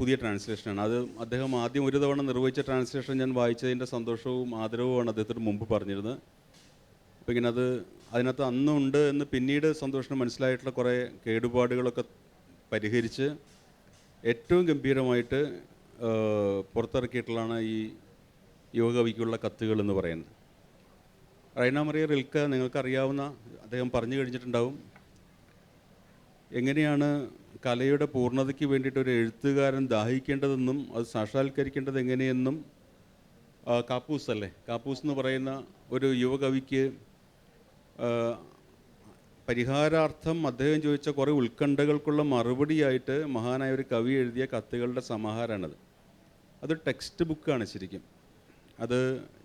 പുതിയ ട്രാൻസ്ലേഷനാണ്. അത് അദ്ദേഹം ആദ്യം ഒരു തവണ നിർവഹിച്ച ട്രാൻസ്ലേഷൻ ഞാൻ വായിച്ചതിൻ്റെ സന്തോഷവും ആദരവുമാണ് അദ്ദേഹത്തിന് മുമ്പ് പറഞ്ഞിരുന്നത്. അപ്പോൾ ഇങ്ങനെ അതിനകത്ത് അന്നുണ്ട് എന്ന് പിന്നീട് സന്തോഷിന് മനസ്സിലായിട്ടുള്ള കുറേ കേടുപാടുകളൊക്കെ പരിഹരിച്ച് ഏറ്റവും ഗംഭീരമായിട്ട് പുറത്തിറക്കിയിട്ടുള്ളതാണ് ഈ യുവകവിക്കുള്ള കത്തുകൾ എന്ന് പറയുന്നത്. റൈനർ മാറിയ റിൽക്കെ നിങ്ങൾക്കറിയാവുന്ന, അദ്ദേഹം പറഞ്ഞു കഴിഞ്ഞിട്ടുണ്ടാവും എങ്ങനെയാണ് കലയുടെ പൂർണ്ണതയ്ക്ക് വേണ്ടിയിട്ട് ഒരു എഴുത്തുകാരൻ ദാഹിക്കേണ്ടതെന്നും അത് സാക്ഷാത്കരിക്കേണ്ടത് എങ്ങനെയെന്നും. കാപ്പൂസ് അല്ലേ, കാപ്പൂസ് എന്ന് പറയുന്ന ഒരു യുവകവിക്ക് പരിഹാരാർത്ഥം അദ്ദേഹം ചോദിച്ച കുറേ ഉത്കണ്ഠകൾക്കുള്ള മറുപടിയായിട്ട് മഹാനായ ഒരു കവി എഴുതിയ കത്തുകളുടെ സമാഹാരമാണത്. അതൊരു ടെക്സ്റ്റ് ബുക്കാണ് ശരിക്കും. അത്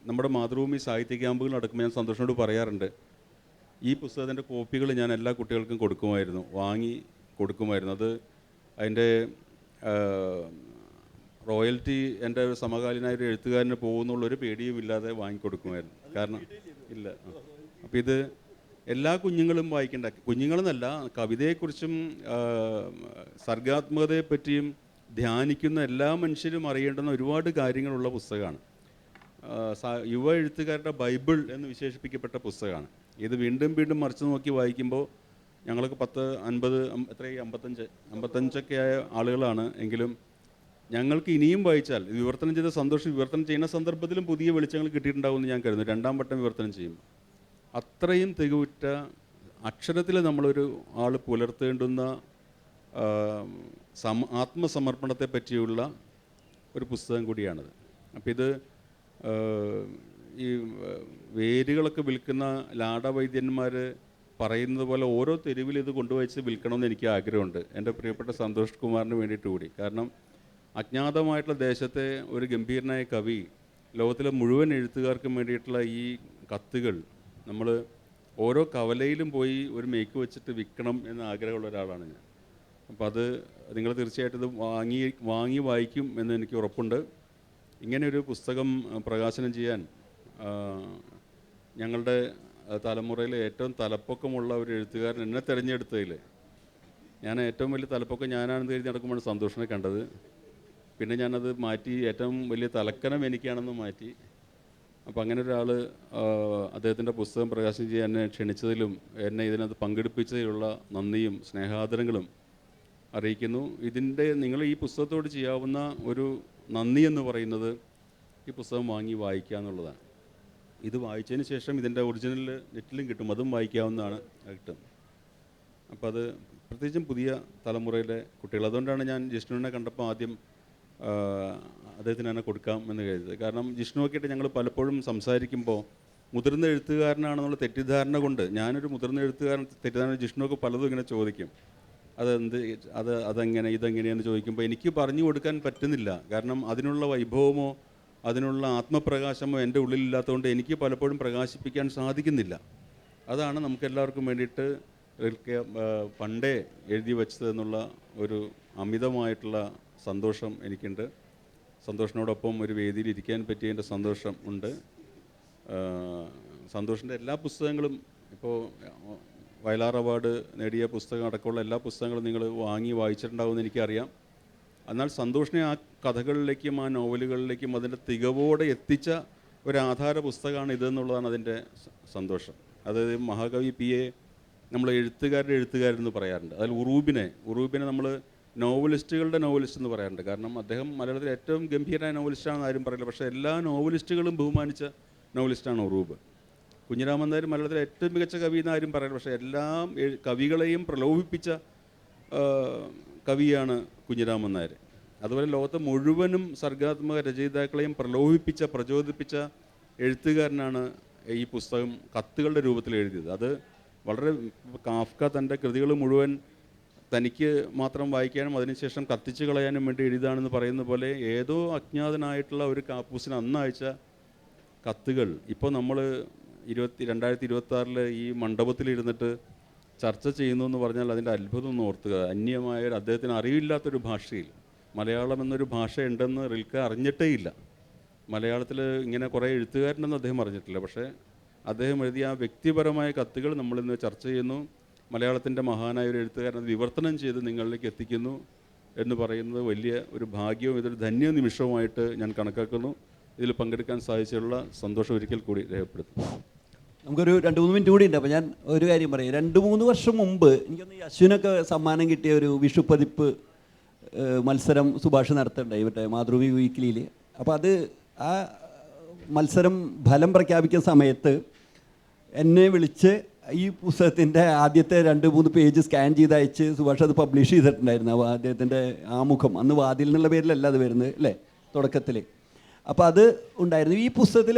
നമ്മുടെ മാതൃഭൂമി സാഹിത്യ ക്യാമ്പുകൾ നടക്കുമ്പോൾ ഞാൻ സന്തോഷത്തോട് പറയാറുണ്ട്, ഈ പുസ്തകത്തിൻ്റെ കോപ്പികൾ ഞാൻ എല്ലാ കുട്ടികൾക്കും വാങ്ങി കൊടുക്കുമായിരുന്നു. അത് അതിൻ്റെ റോയൽറ്റി എൻ്റെ സമകാലീനായ ഒരു എഴുത്തുകാരന് പോകുന്നുള്ളൊരു പേടിയും ഇല്ലാതെ വാങ്ങിക്കൊടുക്കുമായിരുന്നു. കാരണം ഇല്ല. അപ്പോൾ ഇത് എല്ലാ കുഞ്ഞുങ്ങളും വായിക്കേണ്ട, കുഞ്ഞുങ്ങളെന്നല്ല, കവിതയെക്കുറിച്ചും സർഗാത്മകതയെപ്പറ്റിയും ധ്യാനിക്കുന്ന എല്ലാ മനുഷ്യരും അറിയേണ്ടുന്ന ഒരുപാട് കാര്യങ്ങളുള്ള പുസ്തകമാണ്. യുവ എഴുത്തുകാരുടെ ബൈബിൾ എന്ന് വിശേഷിപ്പിക്കപ്പെട്ട പുസ്തകമാണ്. ഇത് വീണ്ടും വീണ്ടും മറിച്ച് നോക്കി വായിക്കുമ്പോൾ ഞങ്ങൾക്ക് 55 ആയ ആളുകളാണ്. എങ്കിലും ഞങ്ങൾക്ക് ഇനിയും വായിച്ചാൽ വിവർത്തനം ചെയ്ത സന്തോഷം വിവർത്തനം ചെയ്യുന്ന സന്ദർഭത്തിലും പുതിയ വെളിച്ചങ്ങൾ കിട്ടിയിട്ടുണ്ടാവുമെന്ന് ഞാൻ കരുതുന്നു. രണ്ടാം വട്ടം വിവർത്തനം ചെയ്യുമ്പോൾ അത്രയും തികവുറ്റ അക്ഷരത്തിൽ നമ്മളൊരു ആൾ പുലർത്തേണ്ടുന്ന ആത്മസമർപ്പണത്തെ പറ്റിയുള്ള ഒരു പുസ്തകം കൂടിയാണിത്. അപ്പോൾ ഇത് ഈ വേരുകളൊക്കെ വിൽക്കുന്ന ലാടവൈദ്യന്മാർ പറയുന്നത് പോലെ ഓരോ തെരുവിൽ ഇത് കൊണ്ടുവച്ച് വിൽക്കണമെന്ന് എനിക്ക് ആഗ്രഹമുണ്ട്, എൻ്റെ പ്രിയപ്പെട്ട സന്തോഷ് കുമാറിന് വേണ്ടിയിട്ട് കൂടി. കാരണം അജ്ഞാതമായിട്ടുള്ള ദേശത്തെ ഒരു ഗംഭീരനായ കവി ലോകത്തിലെ മുഴുവൻ എഴുത്തുകാർക്കും വേണ്ടിയിട്ടുള്ള ഈ കത്തുകൾ നമ്മൾ ഓരോ കവലയിലും പോയി ഒരു മേക്ക് വെച്ചിട്ട് വിൽക്കണം എന്ന ആഗ്രഹമുള്ള ഒരാളാണ് ഞാൻ. അപ്പോൾ അത് നിങ്ങൾ തീർച്ചയായിട്ടും ഇത് വാങ്ങി വായിക്കും എന്ന് എനിക്ക് ഉറപ്പുണ്ട്. ഇങ്ങനെയൊരു പുസ്തകം പ്രകാശനം ചെയ്യാൻ ഞങ്ങളുടെ തലമുറയിൽ ഏറ്റവും തലപ്പൊക്കമുള്ള ഒരു എഴുത്തുകാരൻ എന്നെ തിരഞ്ഞെടുത്തതിൽ ഞാൻ ഏറ്റവും വലിയ തലപ്പൊക്കം ഞാനാണെന്ന് കരുതി നടക്കുമ്പോഴാണ് സന്തോഷിനെ കണ്ടത്. പിന്നെ ഞാനത് മാറ്റി ഏറ്റവും വലിയ തലക്കനം എനിക്കാണെന്ന് മാറ്റി. അപ്പോൾ അങ്ങനെ ഒരാൾ അദ്ദേഹത്തിൻ്റെ പുസ്തകം പ്രകാശനം ചെയ്യാൻ എന്നെ ക്ഷണിച്ചതിലും എന്നെ ഇതിനകത്ത് പങ്കെടുപ്പിച്ചതിലുള്ള നന്ദിയും സ്നേഹാദരങ്ങളും അറിയിക്കുന്നു. നിങ്ങൾ ഈ പുസ്തകത്തോട് ചെയ്യാവുന്ന ഒരു നന്ദി എന്ന് പറയുന്നത് ഈ പുസ്തകം വാങ്ങി വായിക്കുക എന്നുള്ളതാണ്. ഇത് വായിച്ചതിന് ശേഷം ഇതിൻ്റെ ഒറിജിനൽ നെറ്റിലും കിട്ടും, അതും വായിക്കാവുന്നതാണ്, കിട്ടും. അപ്പോൾ അത് പ്രത്യേകിച്ചും പുതിയ തലമുറയിലെ കുട്ടികൾ, അതുകൊണ്ടാണ് ഞാൻ ജിഷ്ണുവിനെ കണ്ടപ്പോൾ ആദ്യം അദ്ദേഹത്തിന് തന്നെ കൊടുക്കാം എന്ന് കരുതുന്നത്. കാരണം ജിഷ്ണുവൊക്കെയായിട്ട് ഞങ്ങൾ പലപ്പോഴും സംസാരിക്കുമ്പോൾ മുതിർന്ന എഴുത്തുകാരനാണെന്നുള്ള തെറ്റിദ്ധാരണ കൊണ്ട്, ഞാനൊരു മുതിർന്ന എഴുത്തുകാരൻ തെറ്റിദ്ധാരണ, ജിഷ്ണുവൊക്കെ പലതും ഇങ്ങനെ ചോദിക്കും, അതെങ്ങനെ ഇതെങ്ങനെയാണെന്ന് ചോദിക്കുമ്പോൾ എനിക്ക് പറഞ്ഞു കൊടുക്കാൻ പറ്റുന്നില്ല. കാരണം അതിനുള്ള വൈഭവമോ അതിനുള്ള ആത്മപ്രകാശമോ എൻ്റെ ഉള്ളിലില്ലാത്തതുകൊണ്ട് എനിക്ക് പലപ്പോഴും പ്രകാശിപ്പിക്കാൻ സാധിക്കുന്നില്ല. അതാണ് നമുക്കെല്ലാവർക്കും വേണ്ടിയിട്ട് പണ്ടേ എഴുതി വച്ചതെന്നുള്ള ഒരു അമിതമായിട്ടുള്ള സന്തോഷം എനിക്കുണ്ട്. സന്തോഷിനോടൊപ്പം ഒരു വേദിയിൽ ഇരിക്കാൻ പറ്റിയതിൻ്റെ സന്തോഷം ഉണ്ട്. സന്തോഷിൻ്റെ എല്ലാ പുസ്തകങ്ങളും, ഇപ്പോൾ വയലാർ അവാർഡ് നേടിയ പുസ്തകം അടക്കമുള്ള എല്ലാ പുസ്തകങ്ങളും നിങ്ങൾ വായിച്ചിട്ടുണ്ടാവുമെന്ന് എനിക്കറിയാം. എന്നാൽ സന്തോഷിനെ ആ കഥകളിലേക്കും ആ നോവലുകളിലേക്കും അതിൻ്റെ തികവോടെ എത്തിച്ച ഒരു ആധാര പുസ്തകമാണ് ഇതെന്നുള്ളതാണ് അതിൻ്റെ സന്തോഷം. അതായത് മഹാകവി PA നമ്മൾ എഴുത്തുകാരെന്ന് പറയാറുണ്ട്. അതിൽ ഉറൂബിനെ നമ്മൾ നോവലിസ്റ്റുകളുടെ നോവലിസ്റ്റ് എന്ന് പറയാറുണ്ട്. കാരണം അദ്ദേഹം മലയാളത്തിലെ ഏറ്റവും ഗംഭീരമായ നോവലിസ്റ്റാണെന്ന് ആരും പറയില്ല, പക്ഷേ എല്ലാ നോവലിസ്റ്റുകളും ബഹുമാനിച്ച നോവലിസ്റ്റാണ് ഉറൂബ്. കുഞ്ഞിരാമൻ നായർ മലയാളത്തിലെ ഏറ്റവും മികച്ച കവി എന്ന് ആരും പറയില്ല, പക്ഷേ എല്ലാ കവികളെയും പ്രലോഭിപ്പിച്ച കവിയാണ് കുഞ്ഞിരാമൻ നായർ. അതുപോലെ ലോകത്തെ മുഴുവനും സർഗാത്മക രചയിതാക്കളെയും പ്രചോദിപ്പിച്ച എഴുത്തുകാരനാണ് ഈ പുസ്തകം കത്തുകളുടെ രൂപത്തിൽ എഴുതിയത്. അത് വളരെ, കാഫ്ക തൻ്റെ കൃതികൾ മുഴുവൻ തനിക്ക് മാത്രം വായിക്കാനും അതിനുശേഷം കത്തിച്ച് കളയാനും വേണ്ടി എഴുതാണെന്ന് പറയുന്ന പോലെ ഏതോ അജ്ഞാതനായിട്ടുള്ള ഒരു കാപ്പൂസിന് അന്ന് അയച്ച കത്തുകൾ ഇപ്പോൾ നമ്മൾ 2026 ഈ മണ്ഡപത്തിലിരുന്നിട്ട് ചർച്ച ചെയ്യുന്നു എന്ന് പറഞ്ഞാൽ അതിൻ്റെ അത്ഭുതം ഒന്ന് ഓർത്തുക. അന്യമായ അദ്ദേഹത്തിന് അറിവില്ലാത്തൊരു ഭാഷയിൽ, മലയാളം എന്നൊരു ഭാഷ ഉണ്ടെന്ന് റിൽക്ക അറിഞ്ഞിട്ടേ ഇല്ല. മലയാളത്തിൽ ഇങ്ങനെ കുറേ എഴുത്തുകാരുണ്ടെന്ന് അദ്ദേഹം അറിഞ്ഞിട്ടില്ല. പക്ഷേ അദ്ദേഹം എഴുതിയ ആ വ്യക്തിപരമായ കത്തുകൾ നമ്മളിന്ന് ചർച്ച ചെയ്യുന്നു. മലയാളത്തിൻ്റെ മഹാനായ ഒരു എഴുത്തുകാരൻ വിവർത്തനം ചെയ്ത് നിങ്ങളിലേക്ക് എത്തിക്കുന്നു എന്ന് പറയുന്നത് വലിയ ഒരു ഭാഗ്യവും ഇതൊരു ധന്യ നിമിഷവുമായിട്ട് ഞാൻ കണക്കാക്കുന്നു. ഇതിൽ പങ്കെടുക്കാൻ സാധിച്ചുള്ള സന്തോഷം ഒരിക്കൽ കൂടി രേഖപ്പെടുത്തുന്നു. നമുക്കൊരു 2-3 മിനിറ്റ് കൂടി ഉണ്ട്. അപ്പോൾ ഞാൻ ഒരു കാര്യം പറയാം. 2-3 വർഷം മുമ്പ് എനിക്കൊന്ന് ഈ അശ്വിനൊക്കെ സമ്മാനം കിട്ടിയ ഒരു വിഷുപ്പതിപ്പ് മത്സരം സുഭാഷ് നടത്തുന്നുണ്ടായി ഇവിടെ മാതൃഭൂമി വീക്കിലിയിൽ. അപ്പോൾ ആ മത്സരം ഫലം പ്രഖ്യാപിക്കുന്ന സമയത്ത് എന്നെ വിളിച്ച് ഈ പുസ്തകത്തിൻ്റെ ആദ്യത്തെ 2-3 പേജ് സ്കാൻ ചെയ്ത് അയച്ച് സുഭാഷ് അത് പബ്ലിഷ് ചെയ്തിട്ടുണ്ടായിരുന്നു. അപ്പോൾ അദ്ദേഹത്തിൻ്റെ ആമുഖം, അന്ന് വാതിൽ എന്നുള്ള പേരിലല്ല അത് വരുന്നത് അല്ലേ, തുടക്കത്തിൽ. അപ്പോൾ അത് ഉണ്ടായിരുന്നു. ഈ പുസ്തകത്തിൽ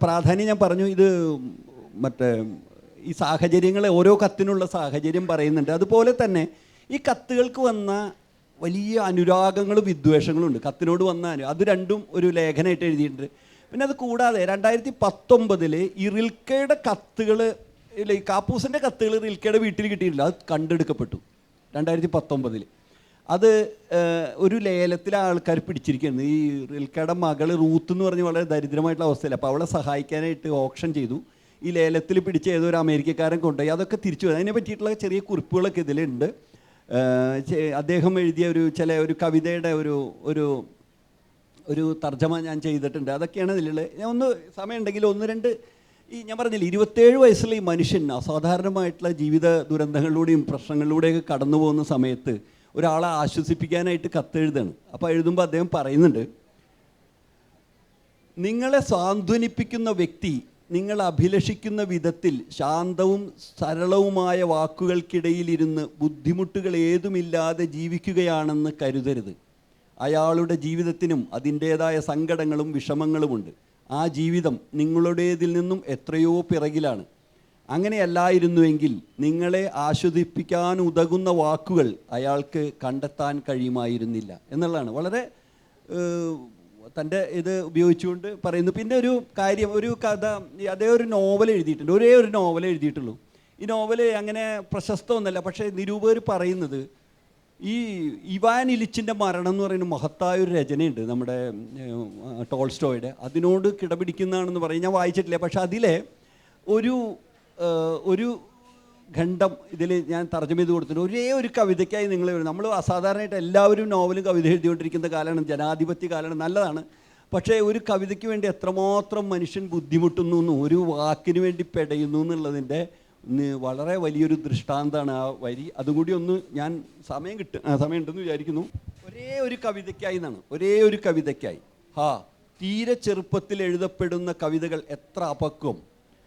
പ്രാധാന്യം ഞാൻ പറഞ്ഞു. ഇത് മറ്റേ ഈ സാഹചര്യങ്ങൾ, ഓരോ കത്തിനുള്ള സാഹചര്യം പറയുന്നുണ്ട്. അതുപോലെ തന്നെ ഈ കത്തുകൾക്ക് വന്ന വലിയ അനുരാഗങ്ങളും വിദ്വേഷങ്ങളും ഉണ്ട്. കത്തിനോട് വന്നാൽ അത് രണ്ടും ഒരു ലേഖനമായിട്ട് എഴുതിയിട്ടുണ്ട്. പിന്നെ അത് കൂടാതെ 2019 ഈ റിൽക്കയുടെ കത്തുകൾ, ഈ കാപ്പൂസിൻ്റെ കത്തുകൾ റിൽക്കയുടെ വീട്ടിൽ കിട്ടിയിട്ടില്ല, അത് കണ്ടെടുക്കപ്പെട്ടു 2019. അത് ഒരു ലേലത്തിലെ ആൾക്കാർ പിടിച്ചിരിക്കുകയാണ്. ഈ റിൽക്കയുടെ മകൾ റൂത്ത് എന്ന് പറഞ്ഞ് വളരെ ദരിദ്രമായിട്ടുള്ള അവസ്ഥയില്ല. അപ്പോൾ അവളെ സഹായിക്കാനായിട്ട് ഓപ്ഷൻ ചെയ്തു. ഈ ലേലത്തിൽ പിടിച്ച ഏതോ ഒരു അമേരിക്കക്കാരൻ കൊണ്ടുപോയി അതൊക്കെ തിരിച്ചു വരും. അതിനെ പറ്റിയിട്ടുള്ള ചെറിയ കുറിപ്പുകളൊക്കെ ഇതിലുണ്ട്. അദ്ദേഹം എഴുതിയ ഒരു കവിതയുടെ ഒരു തർജ്ജമ ഞാൻ ചെയ്തിട്ടുണ്ട്. അതൊക്കെയാണ് ഇതിലുള്ളത്. ഞാൻ സമയം ഉണ്ടെങ്കിൽ 1-2 ഞാൻ പറഞ്ഞില്ല, 27 വയസ്സുള്ള ഈ മനുഷ്യൻ അസാധാരണമായിട്ടുള്ള ജീവിത ദുരന്തങ്ങളിലൂടെയും പ്രശ്നങ്ങളിലൂടെയൊക്കെ കടന്നു പോകുന്ന സമയത്ത് ഒരാളെ ആശ്വസിപ്പിക്കാനായിട്ട് കത്തെഴുതാണ്. അപ്പോൾ എഴുതുമ്പോൾ അദ്ദേഹം പറയുന്നുണ്ട്, നിങ്ങളെ സാന്ത്വനിപ്പിക്കുന്ന വ്യക്തി നിങ്ങൾ അഭിലഷിക്കുന്ന വിധത്തിൽ ശാന്തവും സരളവുമായ വാക്കുകൾക്കിടയിലിരുന്ന് ബുദ്ധിമുട്ടുകൾ ഏതുമില്ലാതെ ജീവിക്കുകയാണെന്ന് കരുതരുത്. അയാളുടെ ജീവിതത്തിനും അതിൻ്റേതായ സങ്കടങ്ങളും വിഷമങ്ങളുമുണ്ട്. ആ ജീവിതം നിങ്ങളുടേതിൽ നിന്നും എത്രയോ പിറകിലാണ്. അങ്ങനെയല്ലായിരുന്നുവെങ്കിൽ നിങ്ങളെ ആസ്വദിപ്പിക്കാൻ ഉതകുന്ന വാക്കുകൾ അയാൾക്ക് കണ്ടെത്താൻ കഴിയുമായിരുന്നില്ല എന്നുള്ളതാണ്. വളരെ തൻ്റെ ഇത് ഉപയോഗിച്ചുകൊണ്ട് പറയുന്നു. പിന്നെ ഒരു കാര്യം, ഒരു കഥ, അതേ ഒരു നോവൽ എഴുതിയിട്ടുണ്ട്. ഒരേ ഒരു നോവൽ എഴുതിയിട്ടുള്ളൂ. ഈ നോവൽ അങ്ങനെ പ്രശസ്തമൊന്നുമല്ല. പക്ഷേ നിരൂപകർ പറയുന്നത് ഈ ഇവാൻ ഇലിച്ചിൻ്റെ മരണം എന്ന് പറയുന്ന മഹത്തായ ഒരു രചനയുണ്ട് നമ്മുടെ ടോൾസ്റ്റോയുടെ, അതിനോട് കിടപിടിക്കുന്നതാണെന്ന് പറയും. ഞാൻ വായിച്ചിട്ടില്ല, പക്ഷെ അതിലെ ഒരു ഖണ്ഡം ഇതിൽ ഞാൻ തർജ്ജമ ചെയ്ത് കൊടുത്തിട്ടുണ്ട്. ഒരേ ഒരു കവിതയ്ക്കായി നമ്മൾ അസാധാരണയായിട്ട് എല്ലാവരും നോവലും കവിത എഴുതിക്കൊണ്ടിരിക്കുന്ന കാലമാണ്, ജനാധിപത്യ കാലമാണ്, നല്ലതാണ്. പക്ഷേ ഒരു കവിതയ്ക്ക് വേണ്ടി എത്രമാത്രം മനുഷ്യൻ ബുദ്ധിമുട്ടുന്നു എന്നും ഒരു വാക്കിന് വേണ്ടി പെടയുന്നു എന്നുള്ളതിൻ്റെ വളരെ വലിയൊരു ദൃഷ്ടാന്തമാണ് ആ വരി. അതും കൂടി ഒന്ന് ഞാൻ സമയമുണ്ടെന്ന് വിചാരിക്കുന്നു. ഒരേ ഒരു കവിതയ്ക്കായി തീരെ ചെറുപ്പത്തിൽ എഴുതപ്പെടുന്ന കവിതകൾ എത്ര അപക്വം.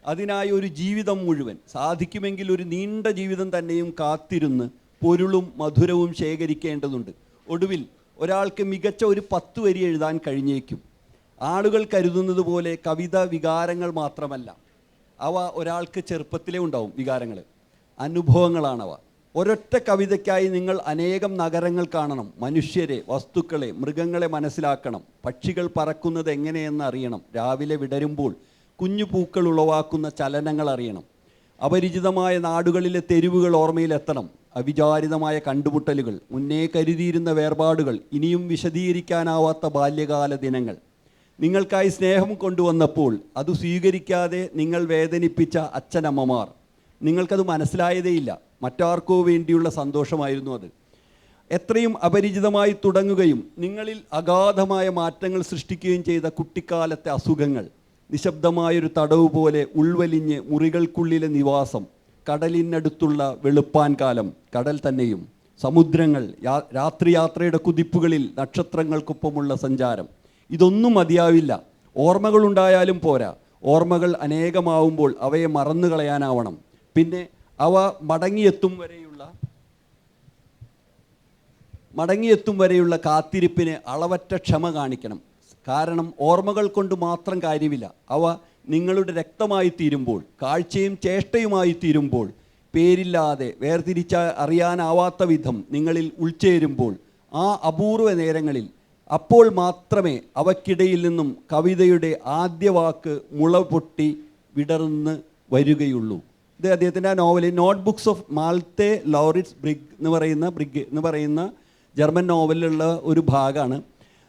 അതിനായി ഒരു ജീവിതം മുഴുവൻ, സാധിക്കുമെങ്കിൽ ഒരു നീണ്ട ജീവിതം തന്നെയും കാത്തിരുന്ന് പൊരുളും മധുരവും ശേഖരിക്കേണ്ടതുണ്ട്. ഒടുവിൽ ഒരാൾക്ക് മികച്ച ഒരു 10 വരി എഴുതാൻ കഴിഞ്ഞേക്കും. ആളുകൾ കരുതുന്നത് പോലെ കവിത വികാരങ്ങൾ മാത്രമല്ല. അവ ഒരാൾക്ക് ചെറുപ്പത്തിലേ ഉണ്ടാവും. വികാരങ്ങൾ, അനുഭവങ്ങളാണവ. ഒരൊറ്റ കവിതയ്ക്കായി നിങ്ങൾ അനേകം നഗരങ്ങൾ കാണണം, മനുഷ്യരെ, വസ്തുക്കളെ, മൃഗങ്ങളെ മനസ്സിലാക്കണം, പക്ഷികൾ പറക്കുന്നത് എങ്ങനെയെന്ന് അറിയണം, രാവിലെ വിടരുമ്പോൾ കുഞ്ഞു പൂക്കൾ ഉളവാക്കുന്ന ചലനങ്ങൾ അറിയണം, അപരിചിതമായ നാടുകളിലെ തെരുവുകൾ ഓർമ്മയിലെത്തണം, അവിചാരിതമായ കണ്ടുമുട്ടലുകൾ, മുന്നേ കരുതിയിരുന്ന വേർപാടുകൾ, ഇനിയും വിശദീകരിക്കാനാവാത്ത ബാല്യകാല ദിനങ്ങൾ, നിങ്ങൾക്കായി സ്നേഹം കൊണ്ടുവന്നപ്പോൾ അത് സ്വീകരിക്കാതെ നിങ്ങൾ വേദനിപ്പിച്ച അച്ഛനമ്മമാർ. നിങ്ങൾക്കത് മനസ്സിലായതേയില്ല, മറ്റാർക്കോ വേണ്ടിയുള്ള സന്തോഷമായിരുന്നു അത്. എത്രയും അപരിചിതമായി തുടങ്ങുകയും നിങ്ങളിൽ അഗാധമായ മാറ്റങ്ങൾ സൃഷ്ടിക്കുകയും ചെയ്ത കുട്ടിക്കാലത്തെ അസുഖങ്ങൾ, നിശബ്ദമായൊരു തടവ് പോലെ ഉൾവലിഞ്ഞ് മുറികൾക്കുള്ളിലെ നിവാസം, കടലിനടുത്തുള്ള വെളുപ്പാൻ കാലം, കടൽ തന്നെയും, സമുദ്രങ്ങൾ, രാത്രിയാത്രയുടെ കുതിപ്പുകളിൽ നക്ഷത്രങ്ങൾക്കൊപ്പമുള്ള സഞ്ചാരം. ഇതൊന്നും മതിയാവില്ല. ഓർമ്മകളുണ്ടായാലും പോരാ. ഓർമ്മകൾ അനേകമാവുമ്പോൾ അവയെ മറന്നു കളയാനാവണം. പിന്നെ അവ മടങ്ങിയെത്തും വരെയുള്ള കാത്തിരിപ്പിന് അളവറ്റ ക്ഷമ കാണിക്കണം. കാരണം ഓർമ്മകൾ കൊണ്ട് മാത്രം കാര്യമില്ല. അവ നിങ്ങളുടെ രക്തമായി തീരുമ്പോൾ, കാഴ്ചയും ചേഷ്ടയുമായി തീരുമ്പോൾ, പേരില്ലാതെ അറിയാനാവാത്ത വിധം നിങ്ങളിൽ ഉൾച്ചേരുമ്പോൾ, ആ അപൂർവ നേരങ്ങളിൽ, അപ്പോൾ മാത്രമേ അവയ്ക്കിടയിൽ നിന്നും കവിതയുടെ ആദ്യ വാക്ക് മുള പൊട്ടി വിടർന്ന് വരികയുള്ളൂ. ഇത് അദ്ദേഹത്തിൻ്റെ ആ novel notebooks of Malte Laurids Brigge എന്ന് പറയുന്ന ജർമ്മൻ നോവലിലുള്ള ഒരു ഭാഗമാണ്.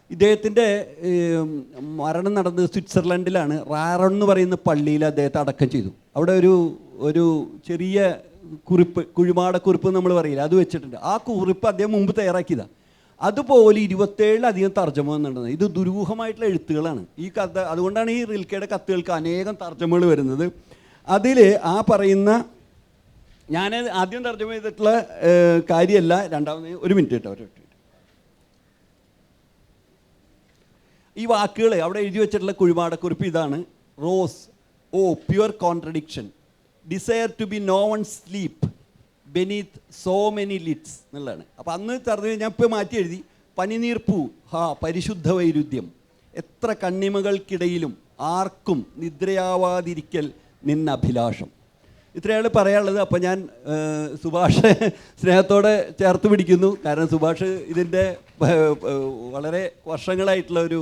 ഇദ്ദേഹത്തിൻ്റെ മരണം നടന്നത് സ്വിറ്റ്സർലൻഡിലാണ്. റാറൺ എന്ന് പറയുന്ന പള്ളിയിൽ അദ്ദേഹത്തെ അടക്കം ചെയ്തു. അവിടെ ഒരു ചെറിയ കുറിപ്പ്, കുഴിമാടക്കുറിപ്പ് നമ്മൾ പറയില്ല, അത് വെച്ചിട്ടുണ്ട്. ആ കുറിപ്പ് അദ്ദേഹം മുമ്പ് തയ്യാറാക്കിയതാണ്. അതുപോലെ 27 തർജ്ജമ വന്നിട്ടുണ്ട്. ഇത് ദുരൂഹമായിട്ടുള്ള എഴുത്തുകളാണ് ഈ കഥ. അതുകൊണ്ടാണ് ഈ റിൽക്കയുടെ കത്തുകൾക്ക് അനേകം തർജ്ജമകൾ വരുന്നത്. അതിൽ ആ പറയുന്ന, ഞാൻ ആദ്യം തർജ്ജമ ചെയ്തിട്ടുള്ള കാര്യമല്ല, രണ്ടാമത് ഒരു മിനിറ്റ് കേട്ടോ. ഈ വാക്കുകൾ അവിടെ എഴുതി വെച്ചിട്ടുള്ള കുഴിമാടക്കുറിപ്പ് ഇതാണ്. Rose, oh pure contradiction, desire to be no one sleep beneath so many lids എന്നുള്ളതാണ്. അപ്പോൾ അന്ന് തർജ്ജമ ഞാൻ ഇപ്പോൾ മാറ്റി എഴുതി. പനിനീർപ്പൂ, പരിശുദ്ധ വൈരുദ്ധ്യം, എത്ര കണ്ണിമകൾക്കിടയിലും ആർക്കും നിദ്രയാവാതിരിക്കൽ നിന്നഭിലാഷം. ഇത്രയാണ് പറയാനുള്ളത്. അപ്പോൾ ഞാൻ സുഭാഷ് സ്നേഹത്തോടെ ചേർത്ത് പിടിക്കുന്നു. കാരണം സുഭാഷ് ഇതിൻ്റെ വളരെ വർഷങ്ങളായിട്ടുള്ള ഒരു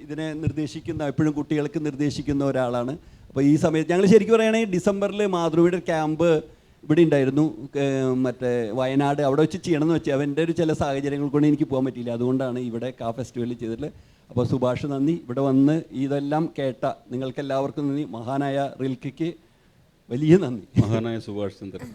ഇതിനെ നിർദ്ദേശിക്കുന്ന, എപ്പോഴും കുട്ടികൾക്ക് നിർദ്ദേശിക്കുന്ന ഒരാളാണ്. അപ്പോൾ ഈ സമയത്ത് ഞങ്ങൾ ശരിക്കും പറയുകയാണെങ്കിൽ ഡിസംബറിൽ മാതൃഭൂമിയുടെ ക്യാമ്പ് ഇവിടെ ഉണ്ടായിരുന്നു, വയനാട്. അവിടെ വെച്ച് ചെയ്യണമെന്ന് വെച്ചാൽ അവൻ്റെ ചില സാഹചര്യങ്ങൾ കൊണ്ട് എനിക്ക് പോകാൻ പറ്റിയില്ല. അതുകൊണ്ടാണ് ഇവിടെ ഫെസ്റ്റിവലിൽ ചെയ്തിട്ടുള്ളത്. അപ്പോൾ സുഭാഷ് നന്ദി. ഇവിടെ വന്ന് ഇതെല്ലാം കേട്ട നിങ്ങൾക്കെല്ലാവർക്കും നന്ദി. മഹാനായ റിൽക്കയ്ക്ക് വലിയ നന്ദി. മഹാനായ സുഭാഷ് ചന്ദ്രൻ.